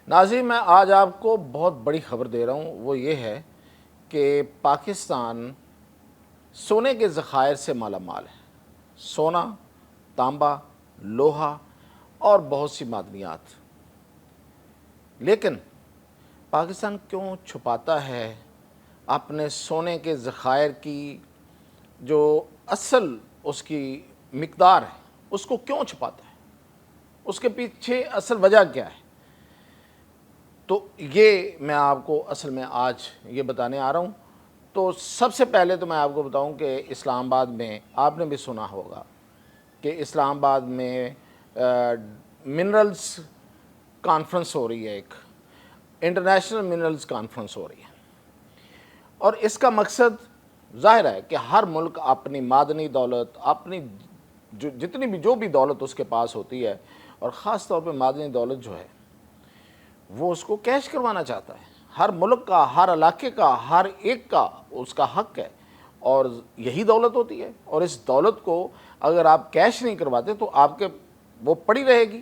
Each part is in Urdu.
ناظرین، میں آج آپ کو بہت بڑی خبر دے رہا ہوں، وہ یہ ہے کہ پاکستان سونے کے ذخائر سے مالا مال ہے۔ سونا، تانبا، لوہا اور بہت سی معدنیات۔ لیکن پاکستان کیوں چھپاتا ہے اپنے سونے کے ذخائر کی جو اصل اس کی مقدار ہے، اس کو کیوں چھپاتا ہے؟ اس کے پیچھے اصل وجہ کیا ہے؟ تو یہ میں آپ کو اصل میں آج یہ بتانے آ رہا ہوں۔ تو سب سے پہلے تو میں آپ کو بتاؤں کہ اسلام آباد میں آپ نے بھی سنا ہوگا کہ اسلام آباد میں منرلز کانفرنس ہو رہی ہے، ایک انٹرنیشنل منرلز کانفرنس ہو رہی ہے، اور اس کا مقصد ظاہر ہے کہ ہر ملک اپنی معدنی دولت، اپنی جتنی بھی جو بھی دولت اس کے پاس ہوتی ہے، اور خاص طور پہ معدنی دولت جو ہے وہ اس کو کیش کروانا چاہتا ہے۔ ہر ملک کا، ہر علاقے کا، ہر ایک کا اس کا حق ہے، اور یہی دولت ہوتی ہے، اور اس دولت کو اگر آپ کیش نہیں کرواتے تو آپ کے وہ پڑی رہے گی،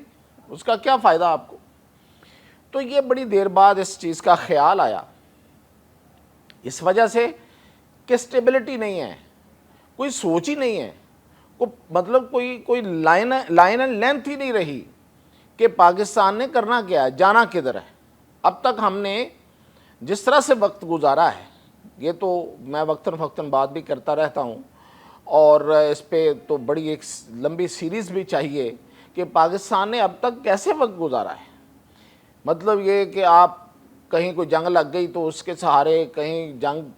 اس کا کیا فائدہ آپ کو؟ تو یہ بڑی دیر بعد اس چیز کا خیال آیا، اس وجہ سے کہ سٹیبلٹی نہیں ہے، کوئی سوچ ہی نہیں ہے، مطلب کوئی لائن اینڈ لینتھ ہی نہیں رہی کہ پاکستان نے کرنا کیا ہے، جانا کدھر ہے۔ اب تک ہم نے جس طرح سے وقت گزارا ہے، یہ تو میں وقتاً فوقتاً بات بھی کرتا رہتا ہوں، اور اس پہ تو بڑی ایک لمبی سیریز بھی چاہیے کہ پاکستان نے اب تک کیسے وقت گزارا ہے۔ مطلب یہ کہ آپ کہیں کوئی جنگ لگ گئی تو اس کے سہارے، کہیں جنگ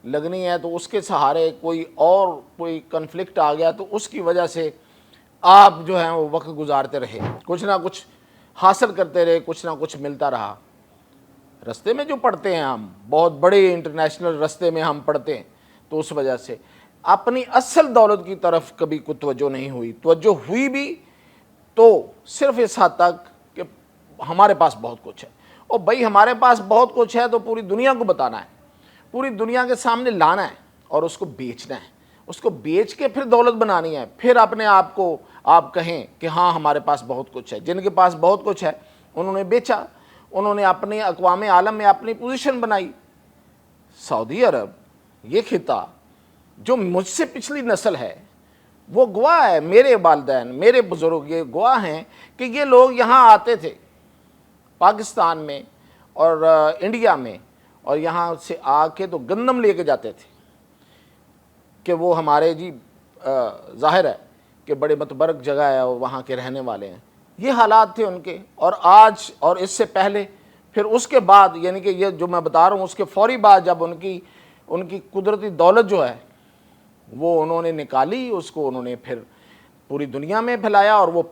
لگنی ہے تو اس کے سہارے، کوئی کنفلکٹ آ گیا تو اس کی وجہ سے آپ جو ہیں وہ وقت گزارتے رہے، کچھ نہ کچھ حاصل کرتے رہے، کچھ نہ کچھ ملتا رہا۔ رستے میں جو پڑھتے ہیں ہم، بہت بڑے انٹرنیشنل رستے میں ہم پڑھتے ہیں، تو اس وجہ سے اپنی اصل دولت کی طرف کبھی کوئی توجہ نہیں ہوئی۔ توجہ ہوئی بھی تو صرف اس حد تک کہ ہمارے پاس بہت کچھ ہے، اور بھائی ہمارے پاس بہت کچھ ہے تو پوری دنیا کو بتانا ہے، پوری دنیا کے سامنے لانا ہے، اور اس کو بیچنا ہے، اس کو بیچ کے پھر دولت بنانی ہے، پھر اپنے آپ کو آپ کہیں کہ ہاں ہمارے پاس بہت کچھ ہے۔ جن کے پاس بہت کچھ ہے انہوں نے بیچا، انہوں نے اپنے اقوام عالم میں اپنی پوزیشن بنائی۔ سعودی عرب، یہ خطہ جو مجھ سے پچھلی نسل ہے وہ گواہ ہے، میرے والدین، میرے بزرگ یہ گواہ ہیں کہ یہ لوگ یہاں آتے تھے پاکستان میں اور انڈیا میں، اور یہاں سے آ کے تو گندم لے کے جاتے تھے کہ وہ ہمارے ظاہر ہے کہ بڑے متبرک جگہ ہے اور وہاں کے رہنے والے ہیں۔ یہ حالات تھے ان کے، اور آج اور اس سے پہلے، پھر اس کے بعد، یعنی کہ یہ جو میں بتا رہا ہوں اس کے فوری بعد جب ان کی قدرتی دولت جو ہے وہ انہوں نے نکالی، اس کو انہوں نے پھر پوری دنیا میں پھیلایا، اور وہ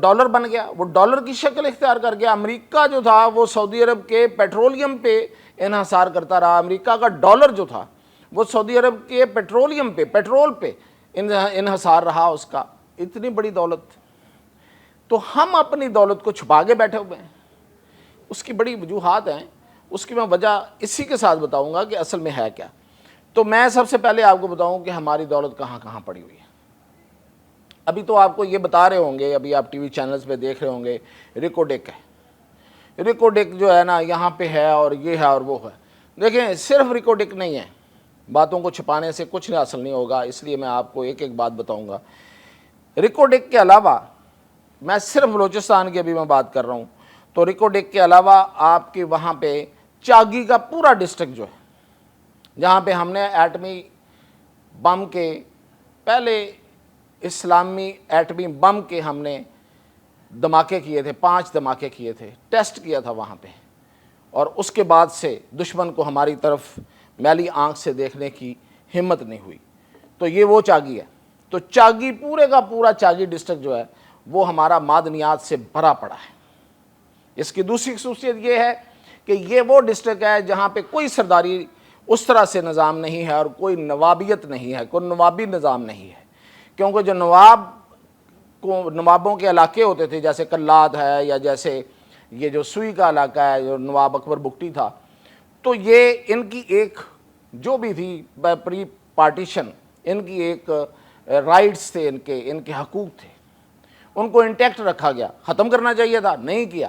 ڈالر بن گیا، وہ ڈالر کی شکل اختیار کر گیا۔ امریکہ جو تھا وہ سعودی عرب کے پیٹرولیم پہ انحصار کرتا رہا، امریکہ کا ڈالر جو تھا وہ سعودی عرب کے پیٹرول پہ انحصار رہا اس کا۔ اتنی بڑی دولت، تو ہم اپنی دولت کو چھپا کے بیٹھے ہوئے ہیں۔ اس کی بڑی وجوہات ہیں، اس کی میں وجہ اسی کے ساتھ بتاؤں گا کہ اصل میں ہے کیا۔ تو میں سب سے پہلے آپ کو بتاؤں کہ ہماری دولت کہاں کہاں پڑی ہوئی ہے۔ ابھی تو آپ کو یہ بتا رہے ہوں گے، ابھی آپ ٹی وی چینلز پہ دیکھ رہے ہوں گے، ریکوڈیک ہے، ریکوڈیک جو ہے نا یہاں پہ ہے، اور یہ ہے اور وہ ہے۔ دیکھیں، صرف ریکوڈیک نہیں ہے، باتوں کو چھپانے سے کچھ حاصل نہیں ہوگا، اس لیے میں آپ کو ایک ایک بات بتاؤں گا۔ ریکوڈیک کے علاوہ، میں صرف بلوچستان کی ابھی میں بات کر رہا ہوں، تو ریکوڈیک کے علاوہ آپ کے وہاں پہ چاگی کا پورا ڈسٹرکٹ جو ہے، جہاں پہ ہم نے ایٹمی بم کے پہلے اسلامی ایٹمی بم کے ہم نے دھماکے کیے تھے، 5 دھماکے کیے تھے، ٹیسٹ کیا تھا وہاں پہ، اور اس کے بعد سے دشمن کو ہماری طرف میلی آنکھ سے دیکھنے کی ہمت نہیں ہوئی۔ تو یہ وہ چاگی ہے۔ تو چاگی، پورے کا پورا چاگی ڈسٹرکٹ جو ہے وہ ہمارا معدنیات سے بھرا پڑا ہے۔ اس کی دوسری خصوصیت یہ ہے کہ یہ وہ ڈسٹرکٹ ہے جہاں پہ کوئی سرداری اس طرح سے نظام نہیں ہے، اور کوئی نوابیت نہیں ہے، کوئی نوابی نظام نہیں ہے، کیونکہ جو نوابوں کے علاقے ہوتے تھے، جیسے کلات ہے، یا جیسے یہ جو سوئی کا علاقہ ہے جو نواب اکبر بگٹی تھا، تو یہ ان کی ایک جو بھی تھی پری پارٹیشن، ان کی ایک رائٹس تھے، ان کے حقوق تھے، ان کو انٹیکٹ رکھا گیا۔ ختم کرنا چاہیے تھا، نہیں کیا۔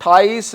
28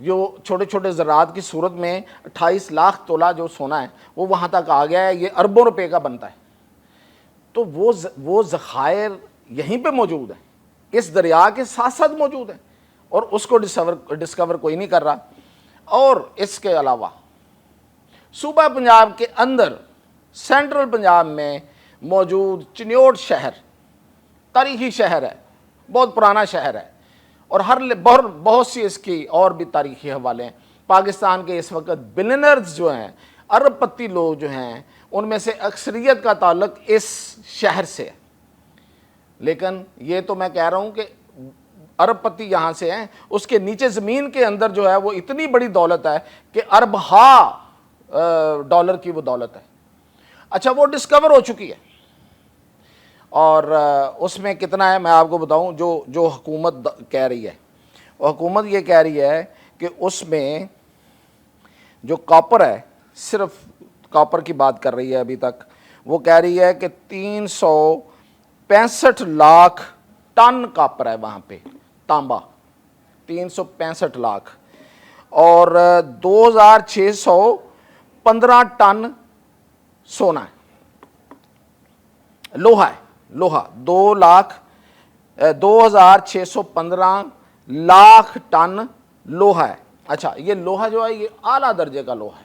جو چھوٹے چھوٹے زراعت کی صورت میں 28 لاکھ تولہ جو سونا ہے وہ وہاں تک آ گیا ہے، یہ اربوں روپے کا بنتا ہے۔ تو وہ ذخائر یہیں پہ موجود ہیں، اس دریا کے ساتھ ساتھ موجود ہیں، اور اس کو ڈسکور کوئی نہیں کر رہا۔ اور اس کے علاوہ صوبہ پنجاب کے اندر سینٹرل پنجاب میں موجود چنیوٹ شہر تاریخی شہر ہے، بہت پرانا شہر ہے، اور بہت سی اس کی اور بھی تاریخی حوالے ہیں۔ پاکستان کے اس وقت بلینرز جو ہیں، ارب پتی لوگ جو ہیں، ان میں سے اکثریت کا تعلق اس شہر سے ہے۔ لیکن یہ تو میں کہہ رہا ہوں کہ ارب پتی یہاں سے ہیں، اس کے نیچے زمین کے اندر جو ہے وہ اتنی بڑی دولت ہے کہ اربہا ڈالر کی وہ دولت ہے۔ اچھا، وہ ڈسکور ہو چکی ہے، اور اس میں کتنا ہے میں آپ کو بتاؤں۔ جو حکومت کہہ رہی ہے، وہ حکومت یہ کہہ رہی ہے کہ اس میں جو کاپر ہے، صرف کاپر کی بات کر رہی ہے ابھی تک، وہ کہہ رہی ہے کہ 365 لاکھ ٹن کاپر ہے وہاں پہ، تانبا 365 لاکھ، اور 2615 ٹن سونا ہے، لوہا ہے، لوہا 2615 لاکھ ٹن لوہا ہے۔ اچھا، یہ لوہا جو ہے یہ اعلیٰ درجے کا لوہا ہے،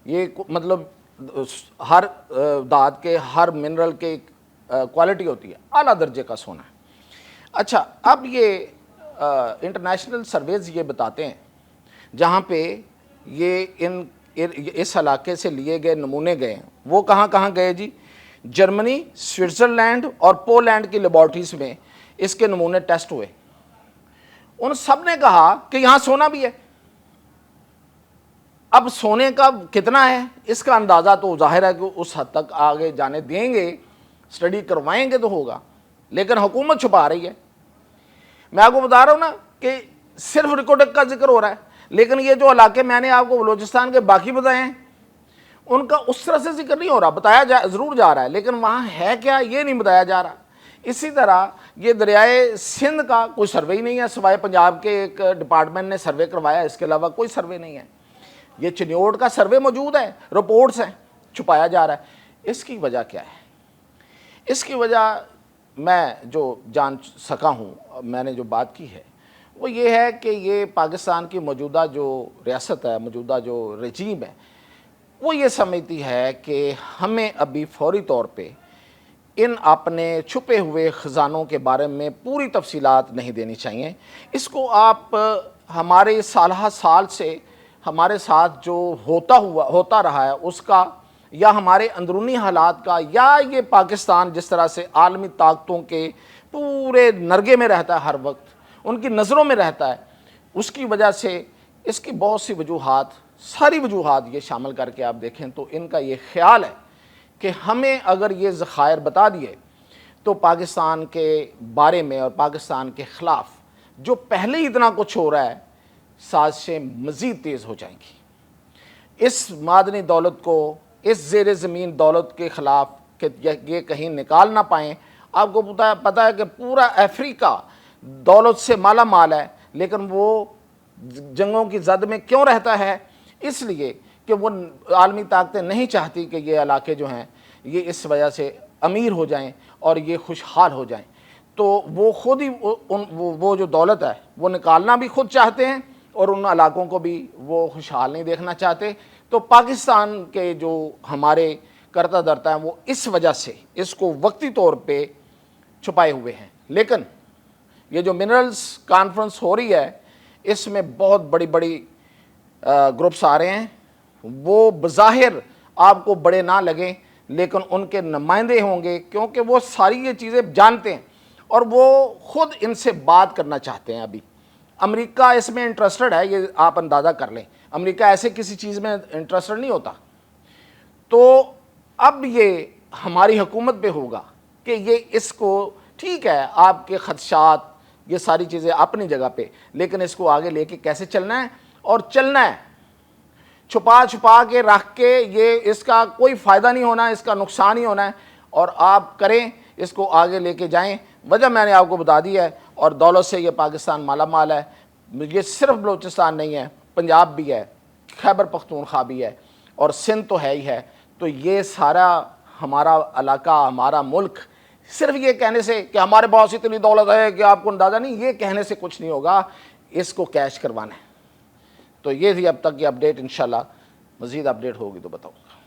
یہ مطلب ہر دھات کے ہر منرل کے کوالٹی ہوتی ہے، اعلیٰ درجے کا سونا ہے۔ اچھا، اب یہ انٹرنیشنل سرویز یہ بتاتے ہیں، جہاں پہ یہ اس علاقے سے لیے گئے نمونے گئے ہیں، وہ کہاں کہاں گئے جی؟ جرمنی، سوئٹزرلینڈ اور پولینڈ کی لیبارٹریز میں اس کے نمونے ٹیسٹ ہوئے۔ ان سب نے کہا کہ یہاں سونا بھی ہے۔ اب سونے کا کتنا ہے اس کا اندازہ تو ظاہر ہے کہ اس حد تک آگے جانے دیں گے، اسٹڈی کروائیں گے تو ہوگا، لیکن حکومت چھپا رہی ہے۔ میں آپ کو بتا رہا ہوں نا کہ صرف ریکارڈ کا ذکر ہو رہا ہے، لیکن یہ جو علاقے میں نے آپ کو بلوچستان کے باقی بتائے ہیں، ان کا اس طرح سے ذکر نہیں ہو رہا، بتایا ضرور جا رہا ہے، لیکن وہاں ہے کیا یہ نہیں بتایا جا رہا۔ اسی طرح یہ دریائے سندھ کا کوئی سروے ہی نہیں ہے، سوائے پنجاب کے ایک ڈپارٹمنٹ نے سروے کروایا، اس کے علاوہ کوئی سروے نہیں ہے۔ یہ چنیوٹ کا سروے موجود ہے، رپورٹس ہیں، چھپایا جا رہا ہے۔ اس کی وجہ کیا ہے؟ اس کی وجہ میں جو جان سکا ہوں، میں نے جو بات کی ہے، وہ یہ ہے کہ یہ پاکستان کی موجودہ جو ریاست ہے، موجودہ جو رجیم ہے، وہ یہ سمجھتی ہے کہ ہمیں ابھی فوری طور پہ ان اپنے چھپے ہوئے خزانوں کے بارے میں پوری تفصیلات نہیں دینی چاہیے۔ اس کو آپ ہمارے سالہ سال سے ہمارے ساتھ جو ہوتا رہا ہے اس کا، یا ہمارے اندرونی حالات کا، یا یہ پاکستان جس طرح سے عالمی طاقتوں کے پورے نرگے میں رہتا ہے، ہر وقت ان کی نظروں میں رہتا ہے، اس کی وجہ سے اس کی بہت سی وجوہات، ساری وجوہات یہ شامل کر کے آپ دیکھیں تو ان کا یہ خیال ہے کہ ہمیں اگر یہ ذخائر بتا دیے تو پاکستان کے بارے میں اور پاکستان کے خلاف جو پہلے ہی اتنا کچھ ہو رہا ہے، سازشیں مزید تیز ہو جائیں گی۔ اس معدنی دولت کو، اس زیر زمین دولت کے خلاف کہ یہ کہیں نکال نہ پائیں۔ آپ کو پتہ ہے کہ پورا افریقہ دولت سے مالا مال ہے، لیکن وہ جنگوں کی زد میں کیوں رہتا ہے؟ اس لیے کہ وہ عالمی طاقتیں نہیں چاہتی کہ یہ علاقے جو ہیں یہ اس وجہ سے امیر ہو جائیں اور یہ خوشحال ہو جائیں، تو وہ خود ہی وہ جو دولت ہے وہ نکالنا بھی خود چاہتے ہیں، اور ان علاقوں کو بھی وہ خوشحال نہیں دیکھنا چاہتے۔ تو پاکستان کے جو ہمارے کرتا دھرتا ہیں وہ اس وجہ سے اس کو وقتی طور پہ چھپائے ہوئے ہیں۔ لیکن یہ جو منرلز کانفرنس ہو رہی ہے، اس میں بہت بڑی بڑی گروپس آ رہے ہیں، وہ بظاہر آپ کو بڑے نہ لگیں، لیکن ان کے نمائندے ہوں گے، کیونکہ وہ ساری یہ چیزیں جانتے ہیں اور وہ خود ان سے بات کرنا چاہتے ہیں۔ ابھی امریکہ اس میں انٹرسٹڈ ہے، یہ آپ اندازہ کر لیں، امریکہ ایسے کسی چیز میں انٹرسٹڈ نہیں ہوتا۔ تو اب یہ ہماری حکومت پہ ہوگا کہ یہ اس کو، ٹھیک ہے آپ کے خدشات، یہ ساری چیزیں اپنی جگہ پہ، لیکن اس کو آگے لے کے کیسے چلنا ہے، اور چلنا ہے چھپا کے رکھ کے، یہ اس کا کوئی فائدہ نہیں ہونا، اس کا نقصان ہی ہونا ہے، اور آپ کریں اس کو آگے لے کے جائیں۔ وجہ میں نے آپ کو بتا دی ہے، اور دولت سے یہ پاکستان مالا مال ہے، یہ صرف بلوچستان نہیں ہے، پنجاب بھی ہے، خیبر پختونخوا بھی ہے اور سندھ تو ہے ہی ہے. تو یہ سارا ہمارا علاقہ، ہمارا ملک، صرف یہ کہنے سے کہ ہمارے پاس اتنی دولت ہے کہ آپ کو اندازہ نہیں، یہ کہنے سے کچھ نہیں ہوگا، اس کو کیش کروانا ہے. تو یہ تھی اب تک کی اپڈیٹ. انشاءاللہ مزید اپڈیٹ ہوگی تو بتاؤں گا.